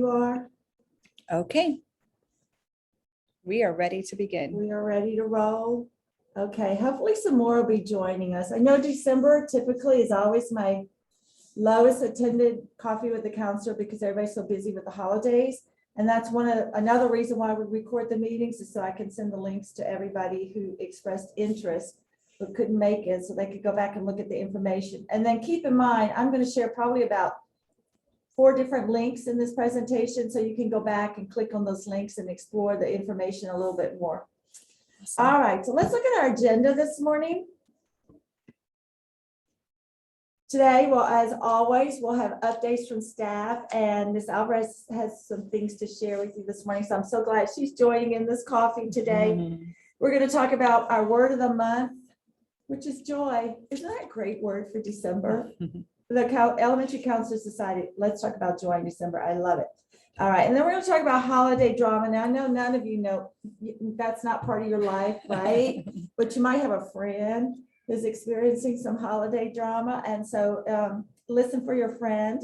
you are. Okay. We are ready to begin. We are ready to roll. Okay, hopefully some more will be joining us. I know December typically is always my lowest attended coffee with the counselor because everybody's so busy with the holidays. And that's another reason why we record the meetings is so I can send the links to everybody who expressed interest but couldn't make it, so they could go back and look at the information. And then keep in mind, I'm going to share probably about 4 different links in this presentation, so you can go back and click on those links and explore the information a little bit more. Awesome. All right, so let's look at our agenda this morning. Today, well, as always, we'll have updates from staff, and Ms. Alvarez has some things to share with you this morning, so I'm so glad she's joining in this coffee today. We're going to talk about our word of the month, which is joy. Isn't that a great word for December? The elementary counselors decided, let's talk about joy in December. I love it. All right, and then we're going to talk about holiday drama. Now, I know none of you know that's not part of your life, right? But you might have a friend who's experiencing some holiday drama, and so listen for your friend.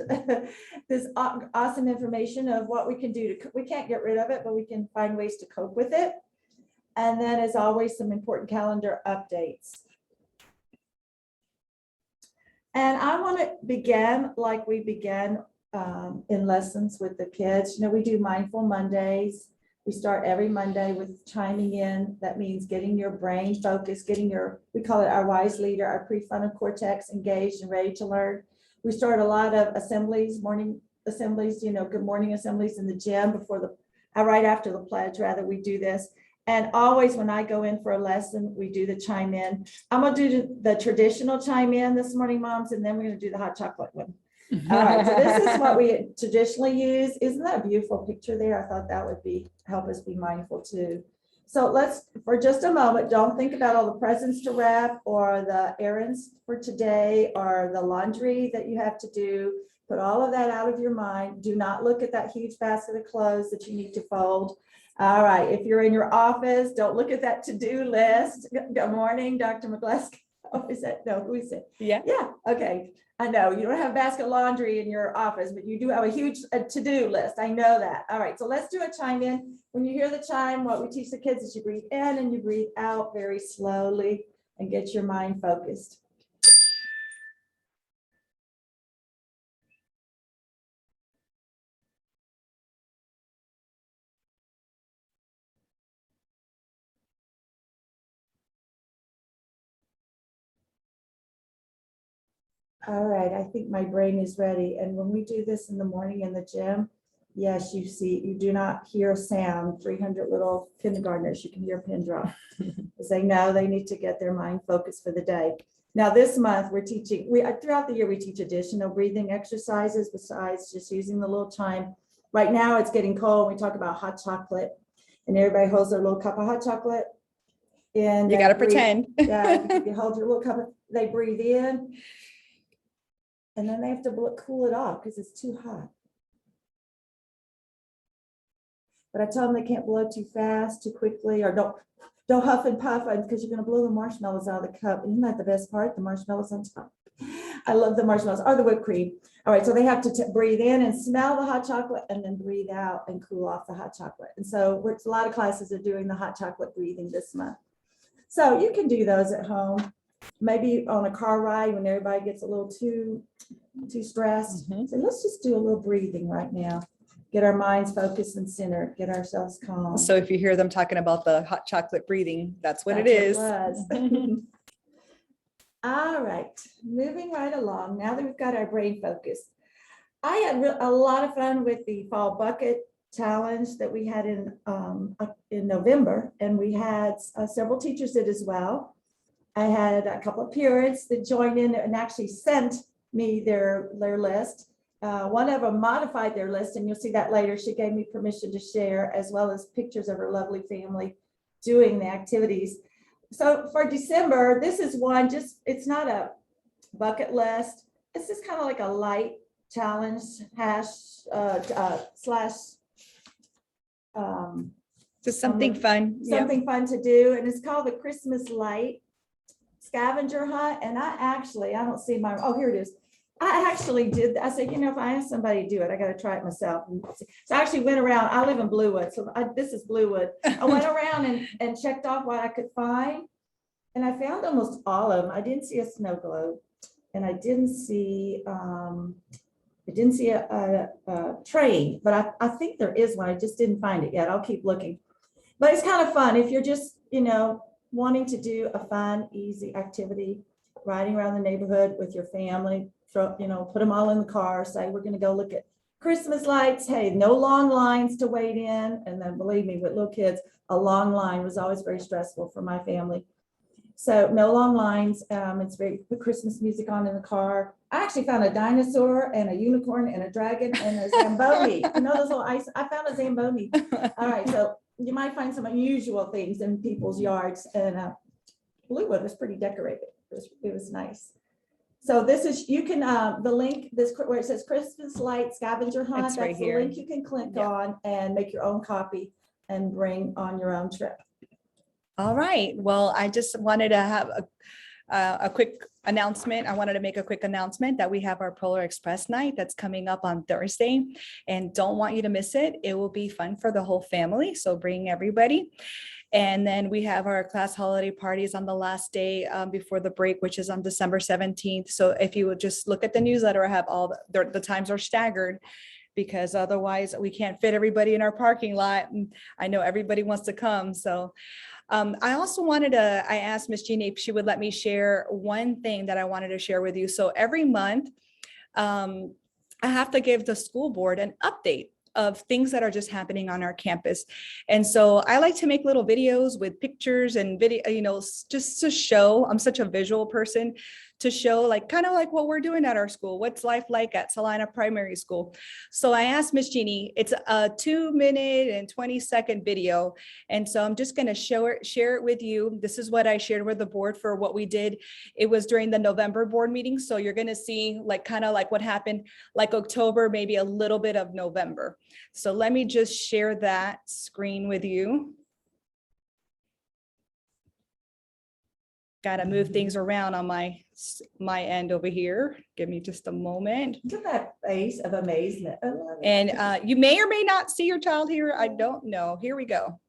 This awesome information of what we can do we can't get rid of it, but we can find ways to cope with it. And then, as always, some important calendar updates. And I want to begin like we began in lessons with the kids. You know, we do Mindful Mondays. We start every Monday with chiming in. That means getting your brain focused, we call it our wise leader, our prefrontal cortex engaged and ready to learn. We start a lot of morning assemblies, you know, good morning assemblies in the gym right after the pledge, rather, we do this. And always when I go in for a lesson, we do the chime in. I'm going to do the traditional chime in this morning, moms, and then we're going to do the hot chocolate one. All right, so this is what we traditionally use. Isn't that a beautiful picture there? I thought that would help us be mindful too. So let's, for just a moment, don't think about all the presents to wrap or the errands for today or the laundry that you have to do. Put all of that out of your mind. Do not look at that huge basket of clothes that you need to fold. All right, if you're in your office, don't look at that to-do list. Good morning, Dr. McGlesk. Oh, is that, no, who is it? Yeah. Yeah, okay. I know you don't have basket laundry in your office, but you do have a huge to-do list. I know that. All right, so let's do a chime in. When you hear the chime, what we teach the kids is you breathe in and you breathe out very slowly and get your mind focused. All right, I think my brain is ready. And when we do this in the morning in the gym, yes, you do not hear a sound. 300 little kindergartners, you can hear a pin drop because they know they need to get their mind focused for the day. Now this month we're teaching, throughout the year we teach additional breathing exercises besides just using the little chime. Right now it's getting cold. We talk about hot chocolate and everybody holds their little cup of hot chocolate. And you got to pretend. Yeah, you hold your little cup, they breathe in. And then they have to cool it off because it's too hot. But I tell them they can't blow too fast, too quickly, or don't huff and puff because you're going to blow the marshmallows out of the cup. Isn't that the best part? The marshmallows on top. I love the marshmallows or the whipped cream. All right, so they have to breathe in and smell the hot chocolate and then breathe out and cool off the hot chocolate. And so a lot of classes are doing the hot chocolate breathing this month. So you can do those at home. Maybe on a car ride when everybody gets a little too stressed. So let's just do a little breathing right now. Get our minds focused and centered, get ourselves calm. So if you hear them talking about the hot chocolate breathing, that's what it is. All right, moving right along. Now that we've got our brain focused, I had a lot of fun with the fall bucket challenge that we had in November, and we had several teachers did as well. I had a couple of parents that joined in and actually sent me their list. One of them modified their list, and you'll see that later. She gave me permission to share, as well as pictures of her lovely family doing the activities. So for December, this is one, it's not a bucket list. It's just kind of like a light challenge slash. Just something fun. Something fun to do, and it's called the Christmas Light Scavenger Hunt. And I don't see my, oh, here it is. I actually did. I said, if I ask somebody to do it, I got to try it myself. So I actually went around. I live in Bluewood, so this is Bluewood. I went around and checked off what I could find, and I found almost all of them. I didn't see a snow globe, and I didn't see a train, but I think there is one. I just didn't find it yet. I'll keep looking. But it's kind of fun if you're just wanting to do a fun, easy activity, riding around the neighborhood with your family. Put them all in the car, say, we're going to go look at Christmas lights. Hey, no long lines to wait in. And then believe me, with little kids, a long line was always very stressful for my family. So no long lines. It's very, put Christmas music on in the car. I actually found a dinosaur and a unicorn and a dragon and a Zamboni. Those little ice. I found a Zamboni. All right. So you might find some unusual things in people's yards, and Bluewood was pretty decorated. It was nice. So this is, you can, the link, this where it says Christmas Light Scavenger Hunt, It's right that's the here. link you can click on and make your own copy and bring on your own trip. All right. Well, I just wanted to have a quick announcement. I wanted to make a quick announcement that we have our Polar Express night that's coming up on Thursday, and don't want you to miss it. It will be fun for the whole family. So bring everybody. And then we have our class holiday parties on the last day before the break, which is on December 17th. So if you would just look at the newsletter, I have all the times are staggered, because otherwise we can't fit everybody in our parking lot. And I know everybody wants to come. So I also I asked Miss Jeannie if she would let me share one thing that I wanted to share with you. So every month, I have to give the school board an update of things that are just happening on our campus. And so I like to make little videos with pictures and video, just to show, I'm such a visual person, to show kind of like what we're doing at our school. What's life like at Salina Primary School? So I asked Miss Jeannie, it's a 2-minute and 20-second video. And so I'm just gonna share it with you. This is what I shared with the board for what we did. It was during the November board meeting. So you're gonna see kind of what happened October, maybe a little bit of November. So let me just share that screen with you. Got to move things around on my end over here. Give me just a moment. Look at that face of amazement. I love it. And you may or may not see your child here. I don't know. Here we go.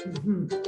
Mhm.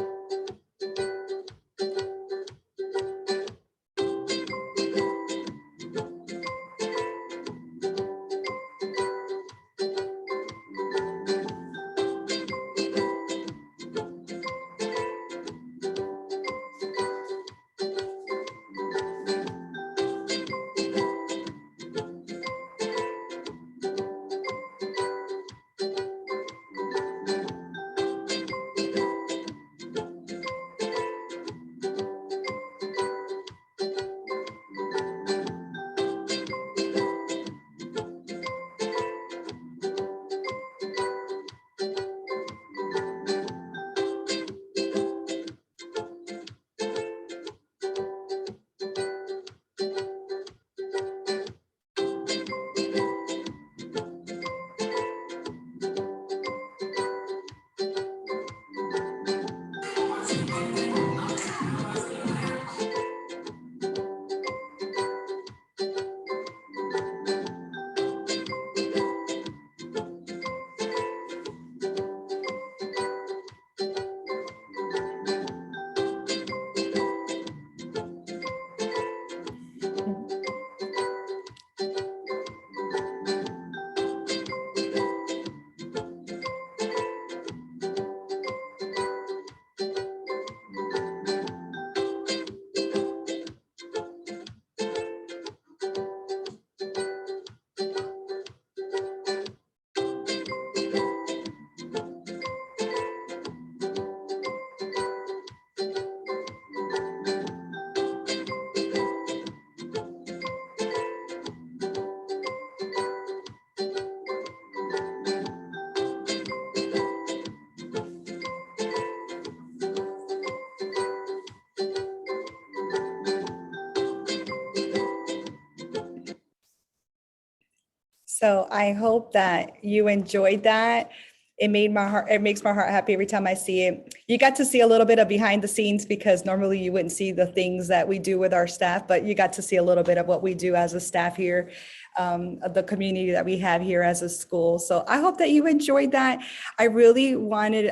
So I hope that you enjoyed that. It makes my heart happy every time I see it. You got to see a little bit of behind the scenes because normally you wouldn't see the things that we do with our staff, but you got to see a little bit of what we do as a staff here, of the community that we have here as a school. So I hope that you enjoyed that. I really wanted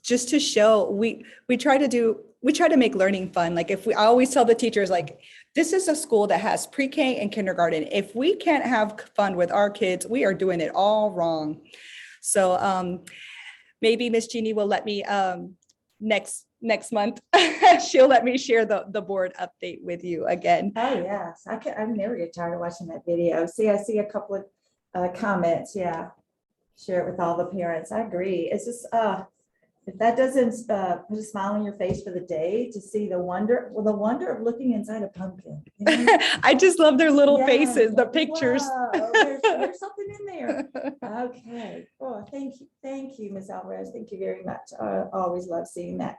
just to show we try to make learning fun. Like I always tell the teachers, like, this is a school that has pre-K and kindergarten. If we can't have fun with our kids, we are doing it all wrong. So maybe Miss Jeannie will let me next month, she'll let me share the board update with you again. Oh, yes. I'm never get tired of watching that video. See, I see a couple of comments. Yeah. Share it with all the parents. I agree. It's just, if that doesn't put a smile on your face for the day to see the wonder of looking inside a pumpkin. You know? I just love their little Yes, faces, the like, pictures. whoa, there's something in there. Okay. Oh, thank you, Miss Alvarez. Thank you very much. I always love seeing that.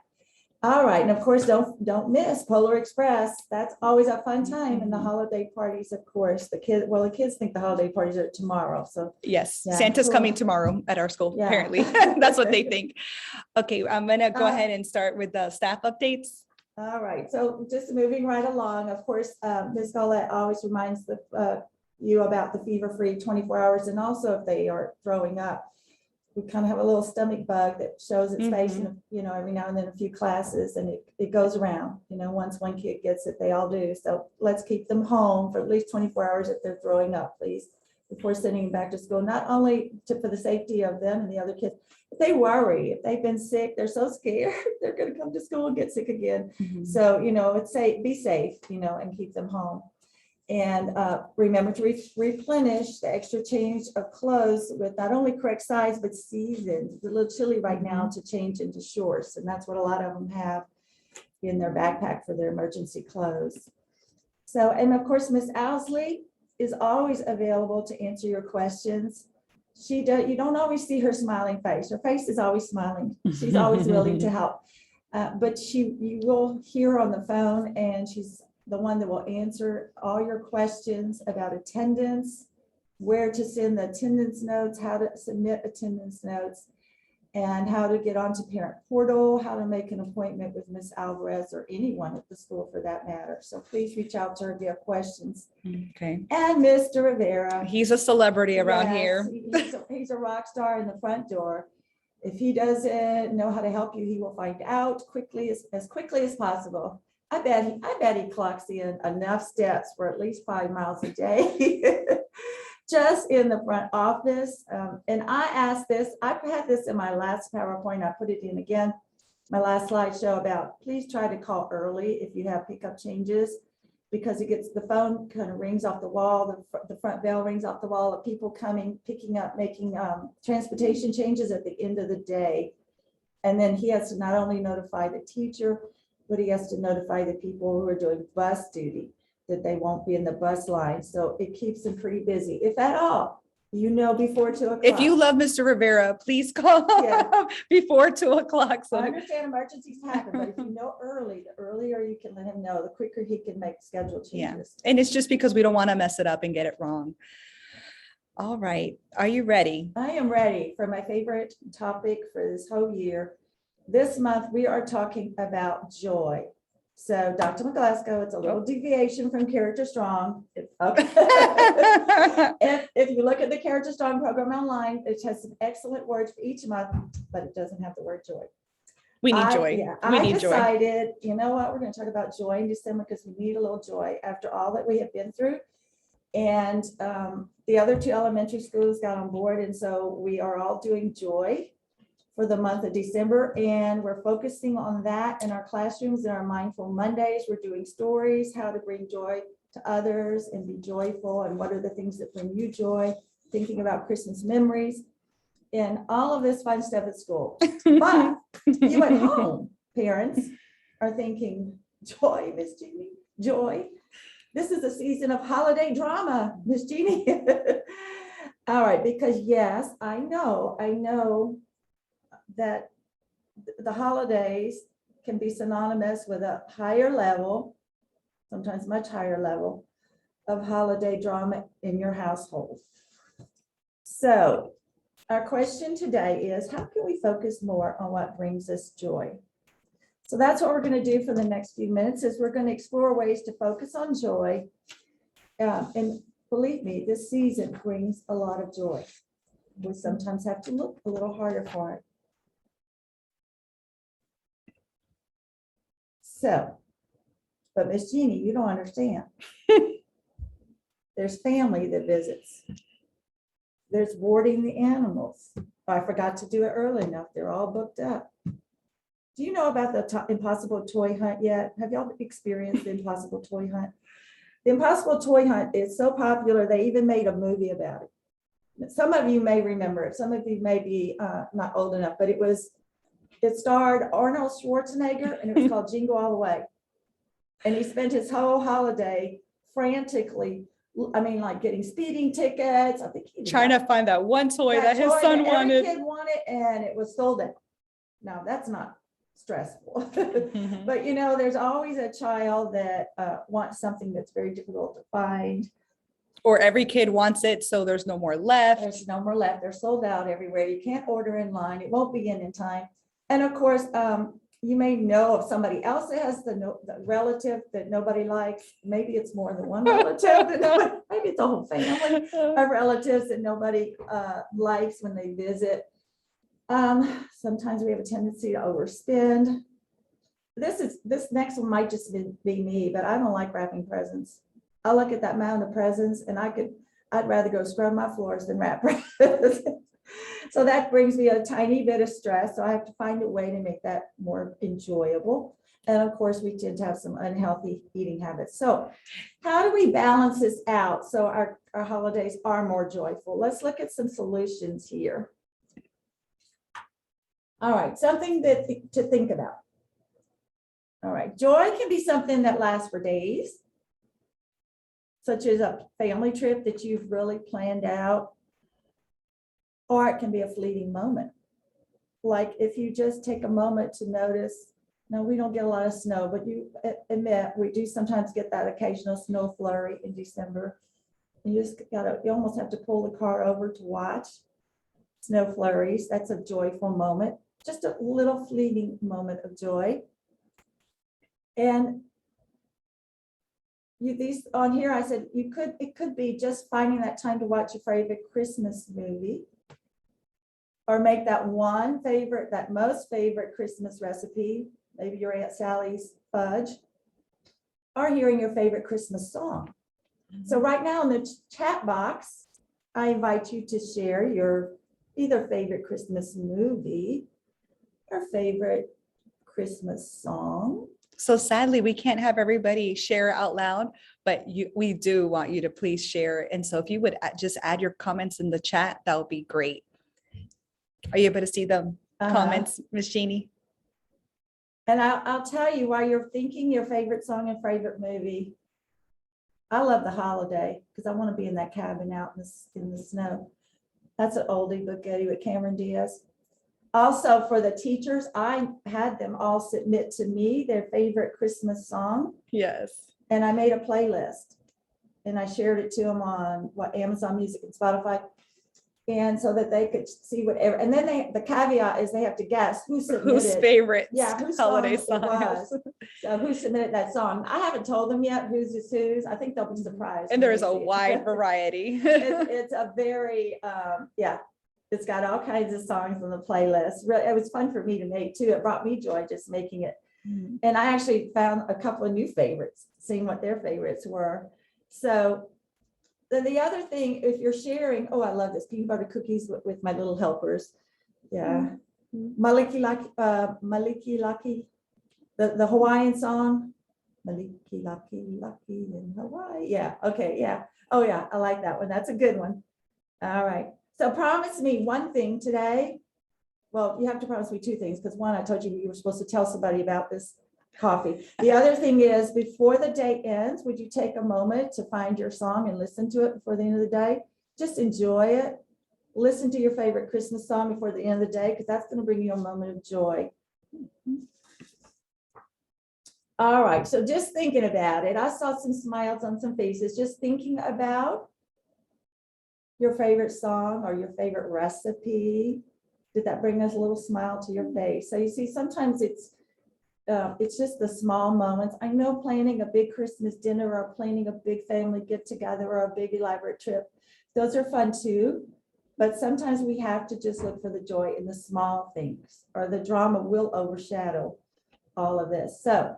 All right, and of course, don't miss Polar Express. That's always a fun time, and the holiday parties, of course. The kids think the holiday parties are tomorrow. So yes, yeah, Santa's cool. coming tomorrow at our school. Yeah. Apparently, that's what they think. Okay, I'm gonna go ahead and start with the staff updates. All right, so just moving right along. Of course, Ms. Golette always reminds you about the fever-free 24 hours, and also if they are throwing up. We kind of have a little stomach bug that shows its face in, every now and then a few classes, and it goes around, once one kid gets it, they all do. So let's keep them home for at least 24 hours if they're throwing up, please, before sending them back to school, not only for the safety of them and the other kids, but they worry if they've been sick, they're so scared, they're going to come to school and get sick again. So, it's safe, be safe, and keep them home. And remember to replenish the extra change of clothes with not only correct size, but seasons. It's a little chilly right now to change into shorts. And that's what a lot of them have in their backpack for their emergency clothes. So, and of course, Miss Owsley is always available to answer your questions. You don't always see her smiling face. Her face is always smiling. She's always willing to help. But you will hear her on the phone, and she's the one that will answer all your questions about attendance, where to send the attendance notes, how to submit attendance notes, and how to get onto parent portal, how to make an appointment with Miss Alvarez or anyone at the school for that matter. So please reach out to her if you have questions. Okay. And Mr. Rivera. He's a celebrity around here. He's a rock star in the front door. If he doesn't know how to help you, he will find out as quickly as possible. I bet he clocks in enough steps for at least 5 miles a day, just in the front office. And I asked this, I've had this in my last PowerPoint, I put it in again, my last slideshow about, please try to call early if you have pickup changes, because the phone kind of rings off the wall, the front bell rings off the wall of people coming, picking up, making transportation changes at the end of the day. And then he has to not only notify the teacher, but he has to notify the people who are doing bus duty that they won't be in the bus line. So it keeps them pretty busy, if at all, before 2 o'clock. If you love Mr. Rivera, please call before 2 o'clock. So I understand emergencies happen, but if you know early, the earlier you can let him know, the quicker he can make schedule changes. yeah, and it's just because we don't want to mess it up and get it wrong. All right, are you ready? I am ready for my favorite topic for this whole year. This month, we are talking about joy. So Dr. McGlasgow, it's a little deviation from Character Strong. Okay. if you look at the Character Strong program online, it has some excellent words for each month, but it doesn't have the word joy. We need joy. I decided, you know what, we're going to talk about joy in December because we need a little joy after all that we have been through. And the other 2 elementary schools got on board. And so we are all doing joy for the month of December, and we're focusing on that in our classrooms and our Mindful Mondays. We're doing stories, how to bring joy to others and be joyful, and what are the things that bring you joy, thinking about Christmas memories, and all of this fun stuff at school. But you at home, parents, are thinking, joy, Miss Jeannie, joy. This is a season of holiday drama, Miss Jeannie. All right, because yes, I know that the holidays can be synonymous with a higher level, sometimes much higher level, of holiday drama in your household. So our question today is, how can we focus more on what brings us joy? So that's what we're going to do for the next few minutes, is we're going to explore ways to focus on joy. And believe me, this season brings a lot of joy. We sometimes have to look a little harder for it. So, but Miss Jeannie, you don't understand. There's family that visits. There's boarding the animals. I forgot to do it early enough. They're all booked up. Do you know about the Impossible Toy Hunt yet? Have y'all experienced the Impossible Toy Hunt? The Impossible Toy Hunt is so popular, they even made a movie about it. Some of you may remember it. Some of you may be not old enough, but it starred Arnold Schwarzenegger, and it was called Jingle All the Way. And he spent his whole holiday frantically, like getting speeding tickets. I think Trying to find that one toy that his toy son that wanted. every kid wanted, and it was sold out. Now, that's not stressful. But there's always a child that wants something that's very difficult to find. Or every kid wants it, so there's no more left. There's no more left. They're sold out everywhere. You can't order in line. It won't be in time. And of course, you may know of somebody else that has the relative that nobody likes. Maybe it's more than one relative. Maybe it's a whole family of relatives that nobody likes when they visit. Sometimes we have a tendency to overspend. This next one might just be me, but I don't like wrapping presents. I look at that mound of presents and I'd rather go scrub my floors than wrap presents. So that brings me a tiny bit of stress. So I have to find a way to make that more enjoyable. And of course, we tend to have some unhealthy eating habits. So how do we balance this out so our holidays are more joyful? Let's look at some solutions here. All right, something to think about. All right, joy can be something that lasts for days, such as a family trip that you've really planned out, or it can be a fleeting moment. Like if you just take a moment to notice, no, we don't get a lot of snow, but you admit we do sometimes get that occasional snow flurry in December. You almost have to pull the car over to watch snow flurries. That's a joyful moment, just a little fleeting moment of joy. And these on here, I said it could be just finding that time to watch your favorite Christmas movie, or make that most favorite Christmas recipe, maybe your Aunt Sally's fudge, or hearing your favorite Christmas song. So right now in the chat box, I invite you to share your either favorite Christmas movie or favorite Christmas song. So sadly, we can't have everybody share out loud, but we do want you to please share. And so if you would just add your comments in the chat, that would be great. Are you able to see the comments, Miss Jeannie? And I'll tell you, while you're thinking your favorite song and favorite movie, I love The Holiday because I want to be in that cabin out in the snow. That's an oldie but goodie with Cameron Diaz. Also, for the teachers, I had them all submit to me their favorite Christmas song. Yes. And I made a playlist and I shared it to them on Amazon Music and Spotify. And so that they could see whatever. And then the caveat is they have to guess who submitted. Whose favorite holiday song song it was. So who submitted that song. I haven't told them yet who's is whose. I think they'll be surprised. And there's a wide variety. It's a very, it's got all kinds of songs on the playlist. Really, it was fun for me to make too. It brought me joy just making it. Mm-hmm. And I actually found a couple of new favorites, seeing what their favorites were. So then the other thing, if you're sharing, I love this, peanut butter cookies with my little helpers. Yeah. Mm-hmm. Maliki Laki, the Hawaiian song. Maliki Laki in Hawaii. Yeah. Okay. Yeah. Oh yeah. I like that one. That's a good one. All right. So promise me one thing today. Well, you have to promise me two things, because one, I told you were supposed to tell somebody about this coffee. The other thing is, before the day ends, would you take a moment to find your song and listen to it before the end of the day? Just enjoy it. Listen to your favorite Christmas song before the end of the day, because that's going to bring you a moment of joy. All right, so just thinking about it, I saw some smiles on some faces, just thinking about your favorite song or your favorite recipe? Did that bring us a little smile to your face? So you see, sometimes it's just the small moments. I know planning a big Christmas dinner or planning a big family get together or a big elaborate trip, those are fun too. But sometimes we have to just look for the joy in the small things, or the drama will overshadow all of this. So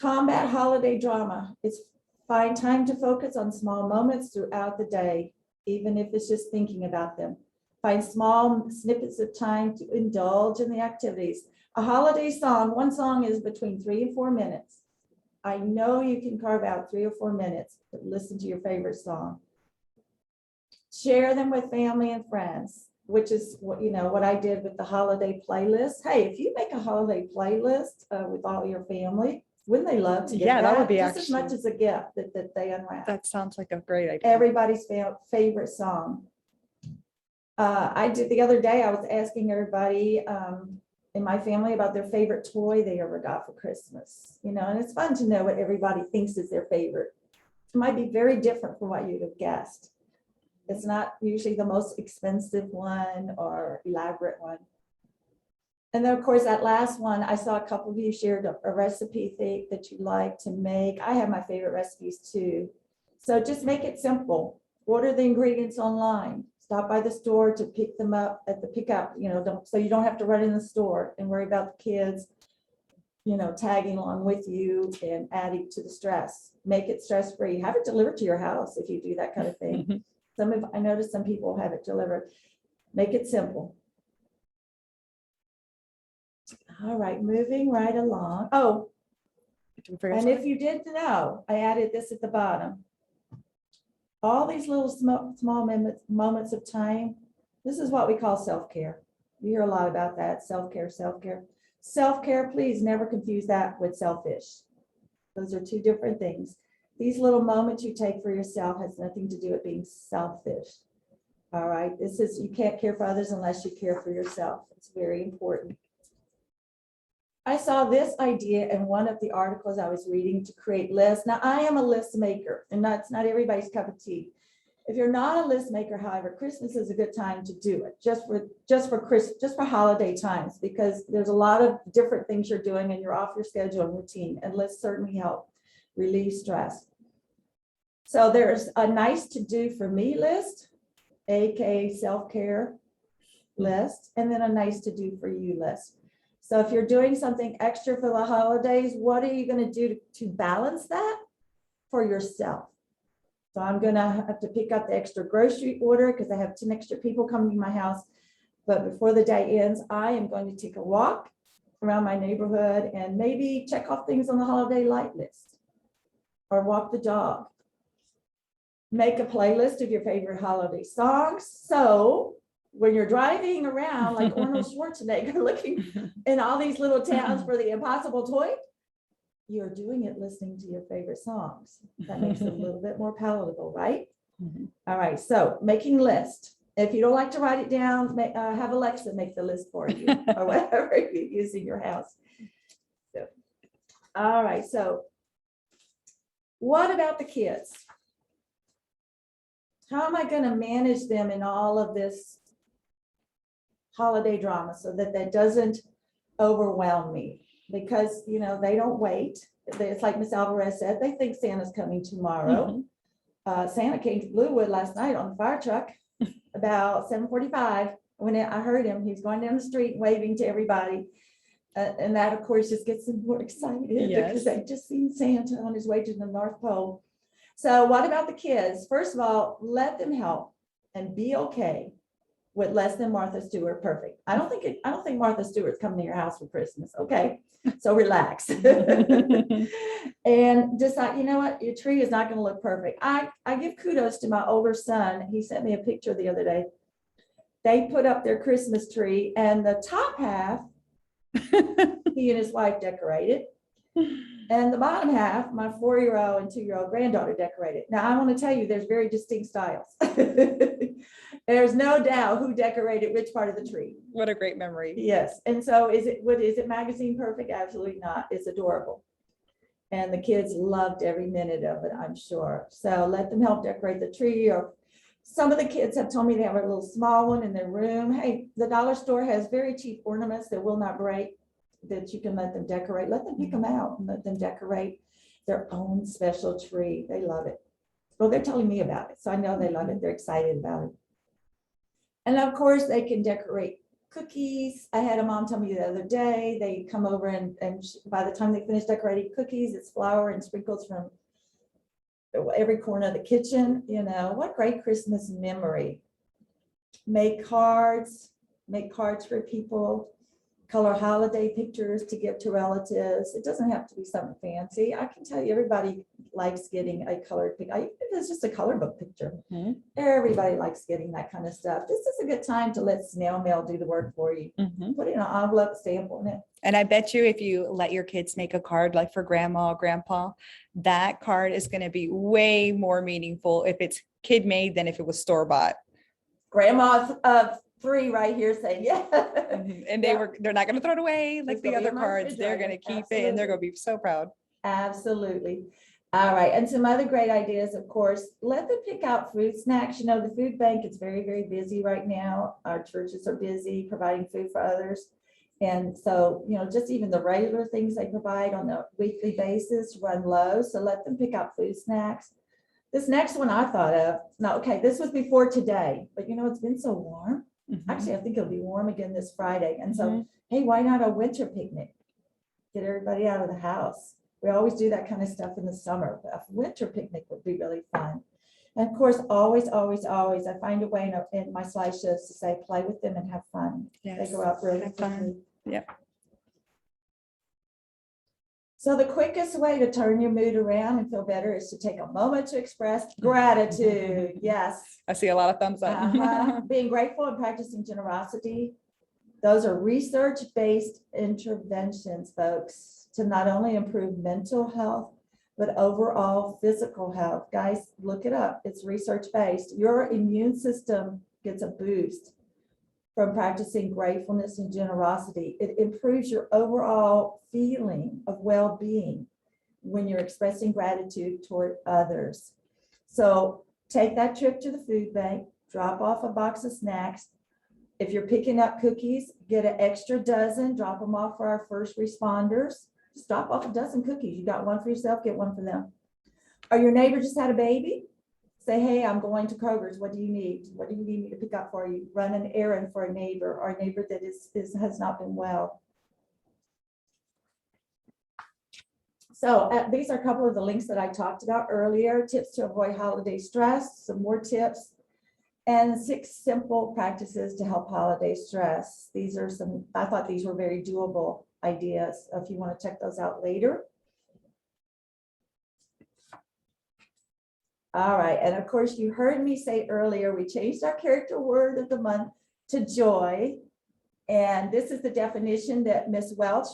combat holiday drama. It's find time to focus on small moments throughout the day, even if it's just thinking about them. Find small snippets of time to indulge in the activities. A holiday song, one song is between 3 and 4 minutes. I know you can carve out 3 or 4 minutes to listen to your favorite song. Share them with family and friends, which is what I did with the holiday playlist. Hey, if you make a holiday playlist with all your family, wouldn't they love to get that would be just as much as a gift that they unwrap? That sounds like a great idea. Everybody's favorite song. I did the other day, I was asking everybody in my family about their favorite toy they ever got for Christmas, and it's fun to know what everybody thinks is their favorite. It might be very different from what you'd have guessed. It's not usually the most expensive one or elaborate one. And then, of course, that last one, I saw a couple of you shared a recipe thing that you like to make. I have my favorite recipes too. So just make it simple. Order the ingredients online. Stop by the store to pick them up at the pickup, so you don't have to run in the store and worry about the kids, tagging along with you and adding to the stress. Make it stress-free. Have it delivered to your house if you do that kind of thing. I noticed some people have it delivered. Make it simple. All right, moving right along. Oh, and if you didn't know, I added this at the bottom. All these little small moments of time, this is what we call self-care. You hear a lot about that, self-care, self-care. Self-care, please never confuse that with selfish. Those are two different things. These little moments you take for yourself has nothing to do with being selfish. All right, you can't care for others unless you care for yourself. It's very important. I saw this idea in one of the articles I was reading to create lists. Now, I am a list maker, and that's not everybody's cup of tea. If you're not a list maker, however, Christmas is a good time to do it, just for holiday times, because there's a lot of different things you're doing and you're off your schedule and routine, and lists certainly help relieve stress. So there's a nice to do for me list, aka self-care list, and then a nice to do for you list. So if you're doing something extra for the holidays, what are you going to do to balance that for yourself? So I'm going to have to pick up the extra grocery order because I have 10 extra people coming to my house. But before the day ends, I am going to take a walk around my neighborhood and maybe check off things on the holiday light list or walk the dog. Make a playlist of your favorite holiday songs. So when you're driving around like Arnold Schwarzenegger looking in all these little towns for the impossible toy, you're doing it listening to your favorite songs. That makes it a little bit more palatable, right? All right, so making list. If you don't like to write it down, have Alexa make the list for you or whatever you use in your house. So, all right, so what about the kids? How am I going to manage them in all of this holiday drama so that doesn't overwhelm me? Because, they don't wait. It's like Miss Alvarez said, they think Santa's coming tomorrow. Santa came to Bluewood last night on the fire truck about 7:45. When I heard him, he was going down the street waving to everybody. And that, of course, just gets them more excited because they've just seen Santa on his way to the North Pole. So what about the kids? First of all, let them help and be okay with less than Martha Stewart perfect. I don't think Martha Stewart's coming to your house for Christmas. Okay, so relax. And decide, you know what, your tree is not going to look perfect. I give kudos to my older son. He sent me a picture the other day. They put up their Christmas tree, and the top half, he and his wife decorated. And the bottom half, my 4-year-old and 2-year-old granddaughter decorated. Now, I want to tell you, there's very distinct styles. There's no doubt who decorated which part of the tree. What a great memory. Yes. And so is it magazine perfect? Absolutely not. It's adorable. And the kids loved every minute of it, I'm sure. So let them help decorate the tree or Some of the kids have told me they have a little small one in their room. Hey, the dollar store has very cheap ornaments that will not break, that you can let them decorate. Let them pick them out and let them decorate their own special tree. They love it. Well, they're telling me about it, so I know they love it. They're excited about it. And of course, they can decorate cookies. I had a mom tell me the other day, they come over and by the time they finish decorating cookies, it's flour and sprinkles from every corner of the kitchen. You know, what great Christmas memory. Make cards for people, color holiday pictures to give to relatives. It doesn't have to be something fancy. I can tell you, everybody likes getting a colored picture. It's just a color book picture. Mhm. Everybody likes getting that kind of stuff. This is a good time to let snail mail do the work for you. Mhm. Put it in an envelope, stamp on it. And I bet you if you let your kids make a card like for grandma or grandpa, that card is going to be way more meaningful if it's kid made than if it was store bought. Grandma of 3 right here saying, yeah. And Yeah. they're not going to throw it away like It's the gonna be other in my cards. They're going to refrigerator. keep it and they're Absolutely. going to be so proud. Absolutely. All right. And some other great ideas, of course, let them pick out food snacks. You know, the food bank is very, very busy right now. Our churches are busy providing food for others. And so, you know, just even the regular things they provide on a weekly basis run low. So let them pick out food snacks. This next one I thought of, now, okay, this was before today, but you know, it's been so warm. Mhm. Actually, I think it'll be warm again this Friday. And so, Mhm. hey, why not a winter picnic? Get everybody out of the house. We always do that kind of stuff in the summer, but a winter picnic would be really fun. And of course, always, always, always, I find a way in my slideshows to say, play with them and have fun. They Yes. grow up really Have fun. quickly. Yep. So the quickest way to turn your mood around and feel better is to take a moment to express gratitude. Yes. I see a lot of thumbs up. Being grateful and practicing generosity. Those are research-based interventions, folks, to not only improve mental health, but overall physical health. Guys, look it up. It's research-based. Your immune system gets a boost from practicing gratefulness and generosity. It improves your overall feeling of well-being when you're expressing gratitude toward others. So take that trip to the food bank, drop off a box of snacks. If you're picking up cookies, get an extra dozen, drop them off for our first responders. Just drop off a dozen cookies. You got one for yourself, get one for them. Or your neighbor just had a baby? Say, hey, I'm going to Kroger's. What do you need? What do you need me to pick up for you? Run an errand for a neighbor or a neighbor that has not been well. So these are a couple of the links that I talked about earlier. Tips to avoid holiday stress, some more tips, and 6 simple practices to help holiday stress. These are some, I thought these were very doable ideas if you want to check those out later. All right, and of course you heard me say earlier, we changed our character word of the month to joy. And this is the definition that Miss Welch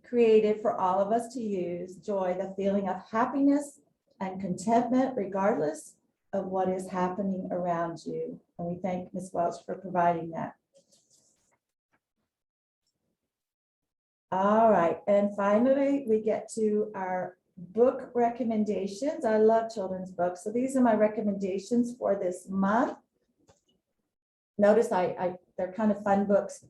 created for all of us to use. Joy, the feeling of happiness and contentment regardless of what is happening around you. And we thank Ms. Welch for providing that. All right, and finally, we get to our book recommendations. I love children's books, so these are my recommendations for this month. Notice they're kind of fun books.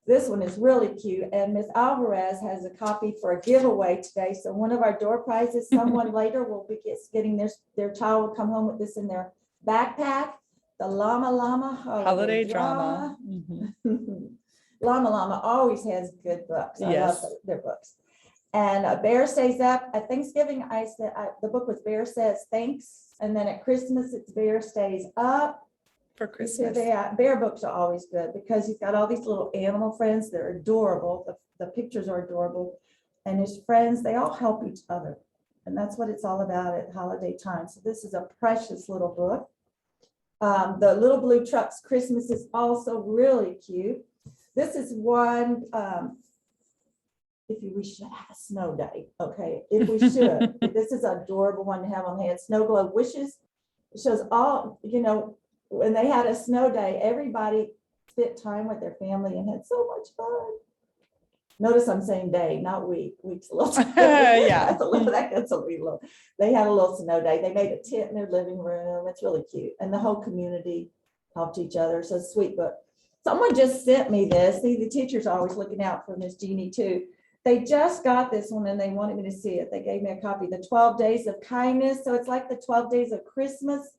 This one is really cute, and Ms. Alvarez has a copy for a giveaway today. So one of our door prizes, someone later will be getting their child will come home with this in their backpack. The Llama Llama Holiday Drama. Mhm. Llama Llama always has good books. I Yes. love their books. And Bear Stays Up. At Thanksgiving, the book was Bear Says Thanks, and then at Christmas, it's Bear Stays Up. For Christmas. Bear books are always good because he's got all these little animal friends. They're adorable. The pictures are adorable. And his friends, they all help each other. And that's what it's all about at holiday time. So this is a precious little book. The Little Blue Truck's Christmas is also really cute. This is one, if we should have a snow day, okay, if we should. This is an adorable one to have on hand. Snow Globe Wishes. It shows all, you know, when they had a snow day, everybody spent time with their family and had so much fun. Notice I'm saying day, not week. Week's a little. Yeah. That's a little, that gets a little. They had a little snow day. They made a tent in their living room. It's really cute. And the whole community helped each other. So sweet. But someone just sent me this. See, the teachers are always looking out for Miss Jeannie too. They just got this one and they wanted me to see it. They gave me a copy, the 12 Days of Kindness. So it's like the 12 Days of Christmas,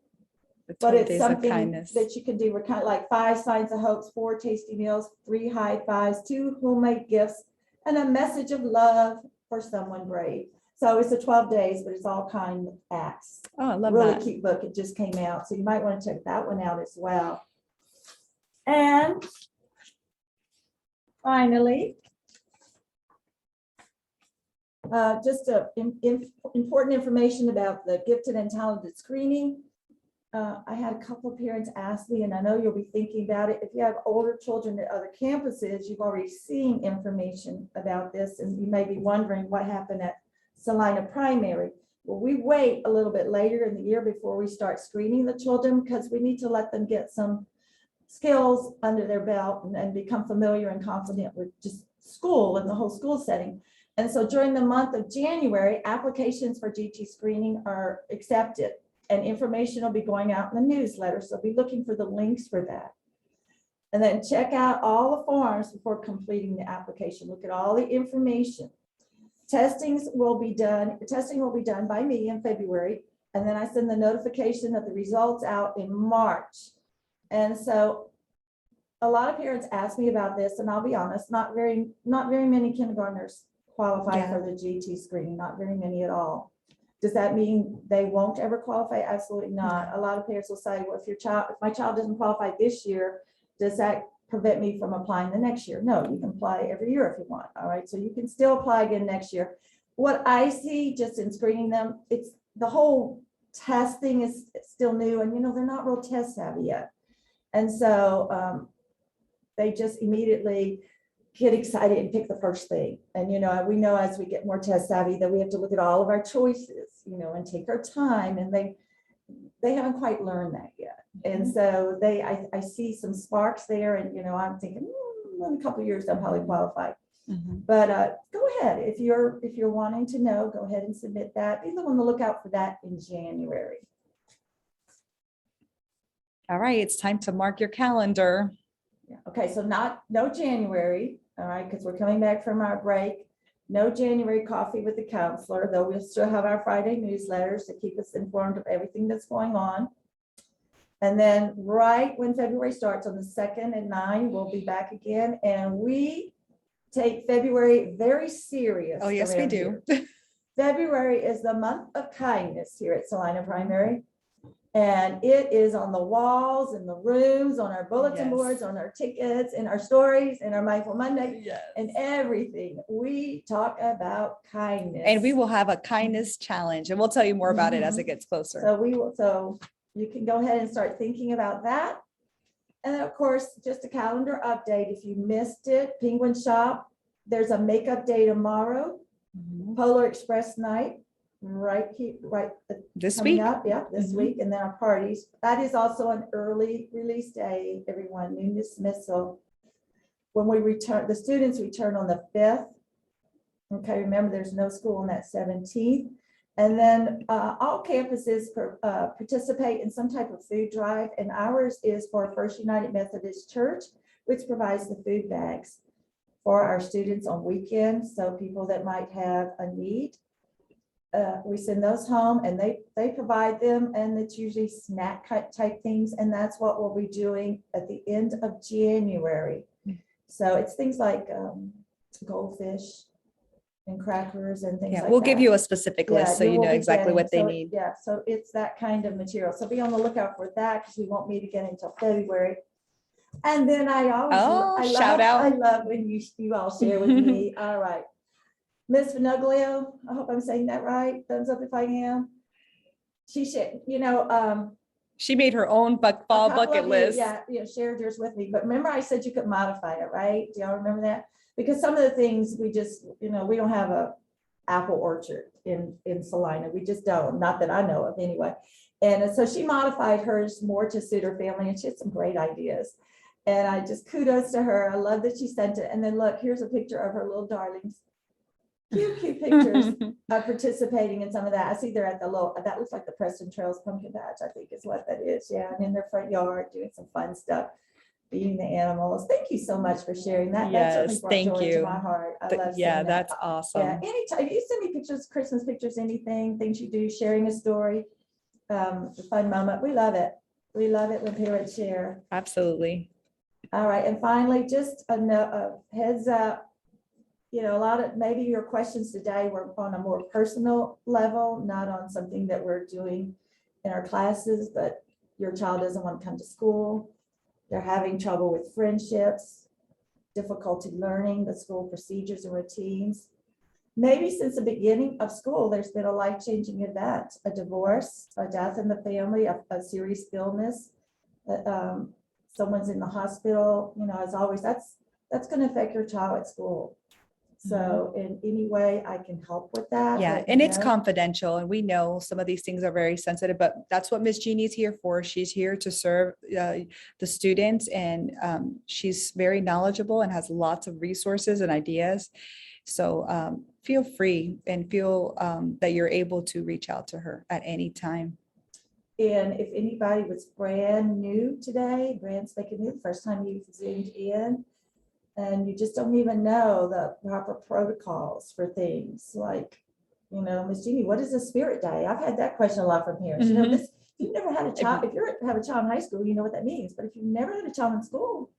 The but 12 it's days of something kindness. that you can do. We're kind of like 5 signs of hopes, 4 tasty meals, 3 high fives, 2 homemade gifts, and a message of love for someone brave. So it's the 12 days, but it's all kind acts. Oh, I love Really that. cute book. It just came out. So you might want to check that one out as well. And finally, just important information about the gifted and talented screening. I had a couple of parents ask me, and I know you'll be thinking about it. If you have older children at other campuses, you've already seen information about this, and you may be wondering what happened at Salina Primary. Well, we wait a little bit later in the year before we start screening the children because we need to let them get some skills under their belt and become familiar and confident with just school and the whole school setting. And so during the month of January, applications for GT screening are accepted and information will be going out in the newsletter. So be looking for the links for that. And then check out all the forms before completing the application. Look at all the information. Testing will be done by me in February. And then I send the notification of the results out in March. And so a lot of parents ask me about this, and I'll be honest, not very many kindergartners qualify for the GT screening, not very many at all. Does that mean they won't ever qualify? Absolutely not. A lot of parents will say, well, if my child doesn't qualify this year, does that prevent me from applying the next year? No, you can apply every year if you want. All right, so you can still apply again next year. What I see just in screening them, it's the whole test thing is still new, and they're not real test savvy yet. And so they just immediately get excited and pick the first thing. And, we know as we get more test savvy that we have to look at all of our choices, and take our time. And they haven't quite learned that yet. And so I see some sparks there, and, I'm thinking in a couple of years, they'll probably qualify. But go ahead. If you're wanting to know, go ahead and submit that. Be the one to look out for that in January. All right, it's time to mark your calendar. Yeah. Okay, so no January, all right, because we're coming back from our break. No January coffee with the counselor, though we'll still have our Friday newsletters to keep us informed of everything that's going on. And then right when February starts on the 2nd at 9, we'll be back again, and we take February very serious. Oh, yes, we do. February is the month of kindness here at Salina Primary. And it is on the walls, in the rooms, on our bulletin boards, on our tickets, in our stories, in our Mindful Monday, and everything. We talk about kindness. And we will have a kindness challenge, and we'll tell you more about it as it gets closer. So you can go ahead and start thinking about that. And then, of course, just a calendar update. If you missed it, Penguin Shop, there's a makeup day tomorrow, Polar Express night. Right This coming week up, this week, and then our parties. That is also an early release day, everyone, new dismissal. When we return, the students return on the 5th. Okay, remember there's no school on that 17th. And then all campuses participate in some type of food drive, and ours is for First United Methodist Church, which provides the food bags for our students on weekends. So people that might have a need. We send those home, and they provide them, and it's usually snack type things, and that's what we'll be doing at the end of January. So it's things like goldfish and crackers and things like that. We'll give you a specific list so you know exactly what they need. Yeah, so it's that kind of material. So be on the lookout for that, because we won't meet again until February. And then I love when you all share with me. All right. Miss Vinoglio, I hope I'm saying that right. Thumbs up if I am. She should, she made her own fall bucket list. Shared yours with me. But remember I said you could modify it, right? Do y'all remember that? Because some of the things we just, we don't have a apple orchard in Salina. We just don't, not that I know of anyway. And so she modified hers more to suit her family, and she had some great ideas. And I just kudos to her. I love that she sent it. And then look, here's a picture of her little darlings. Cute pictures of participating in some of that. I see they're at the little, that looks like the Preston Trails Pumpkin Patch, I think is what that is. Yeah, and in their front yard doing some fun stuff, feeding the animals. Thank you so much for sharing that. That certainly Yes, brought thank joy to you. my heart. I love Yeah, seeing that. that's Yeah, awesome. anytime, if you send me pictures, Christmas pictures, anything, things you do, sharing a story, a fun moment, we love it. We love it when parents share. Absolutely. All right, and finally, just a heads up, you know, a lot of, maybe your questions today were on a more personal level, not on something that we're doing in our classes, but your child doesn't want to come to school. They're having trouble with friendships, difficulty learning the school procedures and routines. Maybe since the beginning of school, there's been a life-changing event, a divorce, a death in the family, a serious illness, someone's in the hospital, you know, as always, that's going to affect your child at school. So in any way I can help with that. Yeah, let and me it's know. confidential, and we know some of these things are very sensitive, but that's what Miss Jeannie is here for. She's here to serve the students, and she's very knowledgeable and has lots of resources and ideas. So feel free and feel that you're able to reach out to her at any time. And if anybody was brand new today, brand spanking new, the first time you've zoomed in, and you just don't even know the proper protocols for things like, you know, Miss Jeannie, what is a spirit day? I've had that question a lot from parents. You know, this, if you've never had a child, if you have a child in high school, you know what that means. But if you've never had a child in school,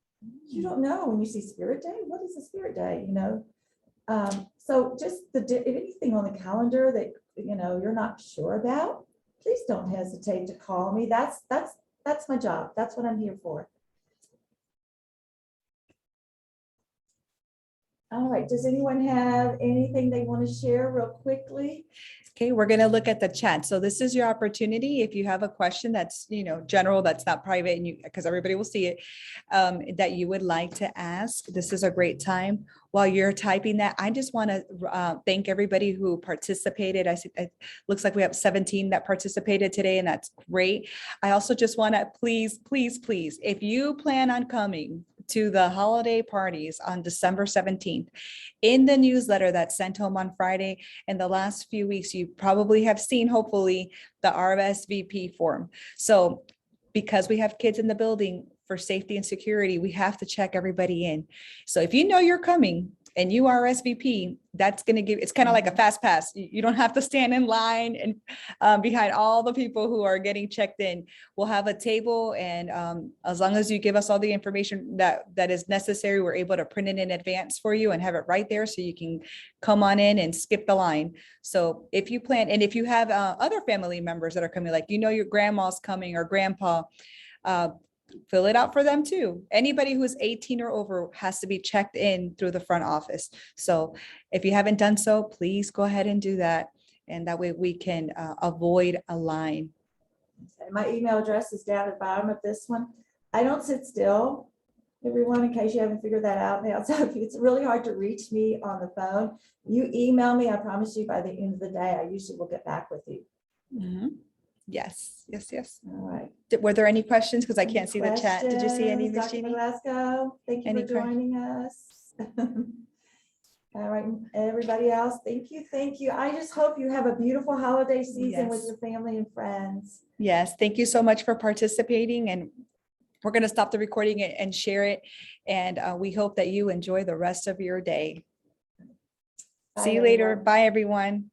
you don't know when you see spirit day, what is a spirit day, you know? So just if anything on the calendar that, you know, you're not sure about, please don't hesitate to call me. That's my job. That's what I'm here for. All right, does anyone have anything they want to share real quickly? Okay, we're going to look at the chat. So this is your opportunity. If you have a question that's, you know, general, that's not private, and you, because everybody will see it, that you would like to ask, this is a great time. While you're typing that, I just want to thank everybody who participated. I see it looks like we have 17 that participated today, and that's great. I also just want to please, if you plan on coming to the holiday parties on December 17th, in the newsletter that's sent home on Friday, in the last few weeks, you probably have seen, hopefully, the RSVP form. So because we have kids in the building for safety and security, we have to check everybody in. So if you know you're coming and you RSVP, that's going to give, it's kind of like a fast pass. You don't have to stand in line and behind all the people who are getting checked in. We'll have a table, and as long as you give us all the information that is necessary, we're able to print it in advance for you and have it right there so you can come on in and skip the line. So if you plan, and if you have other family members that are coming, like, you know, your grandma's coming or grandpa, fill it out for them too. Anybody who is 18 or over has to be checked in through the front office. So if you haven't done so, please go ahead and do that. And that way we can avoid a line. My email address is down at the bottom of this one. I don't sit still, everyone, in case you haven't figured that out now. So if it's really hard to reach me on the phone, you email me. I promise you by the end of the day, I usually will get back with you. Yes. All right. Were there any questions? Because I can't see the chat. Did you see any, Questions? Miss Dr. Jeannie? Velasco, thank you Any for joining us. All right, everybody else, thank you. I just hope you have a beautiful holiday season with Yes. your family and friends. Yes, thank you so much for participating, and we're going to stop the recording and share it. And we hope that you enjoy the rest of your day. Bye, See you later. everyone. Bye, everyone.